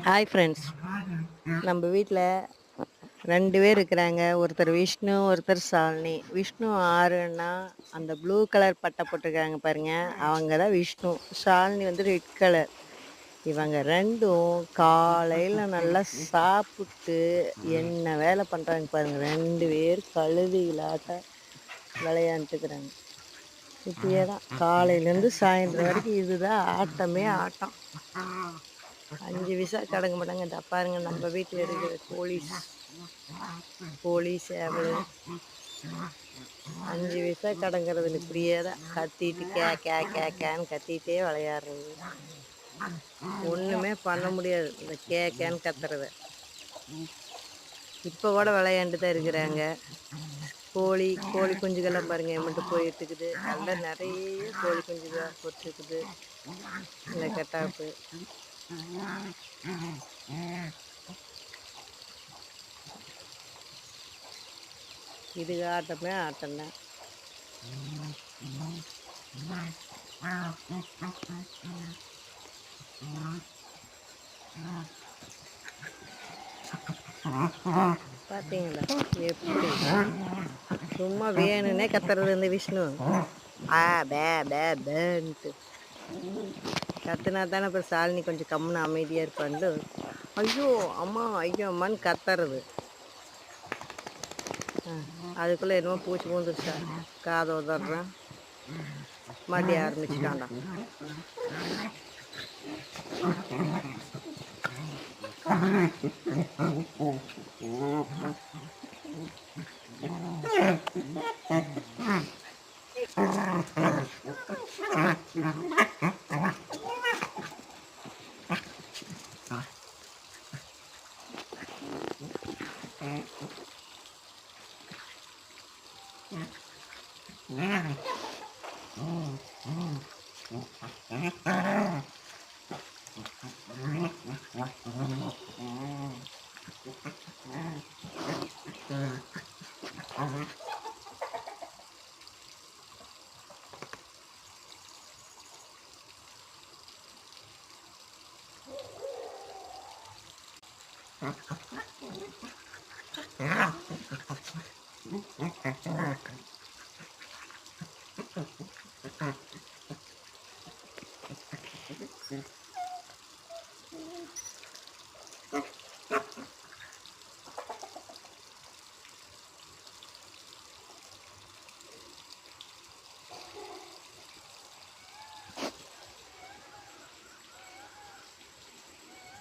Hi friends. நம்ம வீட்டில் 2 பேர் இருக்கிறாங்க. ஒருத்தர் விஷ்ணு, ஒருத்தர் ஷாலினி. விஷ்ணு ஆருன்னா அந்த ப்ளூ கலர் பட்டை போட்டிருக்காங்க பாருங்க, அவங்க தான் விஷ்ணு. ஷாலினி வந்து ரெட் கலர். இவங்க 2ம் காலையில் நல்லா சாப்பிட்டு என்ன வேலை பண்ணுறாங்க பாருங்க. 2 பேர் கழுதைகளாட்ட விளையாண்டுக்கிறாங்க. இப்படியே தான் காலையிலேருந்து சாயந்தரம் வரைக்கும் இதுதான் ஆட்டமே ஆட்டம். 5 விசா கடங்க மாட்டாங்க. இந்த பாருங்க நம்ம வீட்டில் இருக்கிற கோழி சேவல் 5 விசா கடங்கிறதுல இப்படியே தான் கத்திட்டு கேன்னு கத்திட்டே விளையாடுறது. ஒன்றுமே பண்ண முடியாது இந்த கேன்னு கத்துறத. இப்போ கூட விளையாண்டு தான் இருக்கிறாங்க. கோழி குஞ்சுகள்லாம் பாருங்க எம்பிட்டு போயிட்டுருக்குது. எல்லாம் நிறைய கோழி குஞ்சுகள் போட்டுருக்குது. இந்த கட்டாப்பு இதுக்கு ஆட்டமே ஆட்டம்தான். பார்த்தீங்களா எப்படி சும்மா வேணுன்னே கத்துறது இந்த விஷ்ணு. பே பே பேன்ட்டு கத்துனா தானே இப்போ ஷாலினி கொஞ்சம் கம்முன்னு அமைதியாக இருப்பான்ட்டு ஐயோ அம்மா ஐயோ அம்மான்னு கத்துறது. அதுக்குள்ளே என்னமோ பூச்சி பூந்துருச்சா காதை உதறான். மாட்டி ஆரம்பிச்சுட்டான்டா.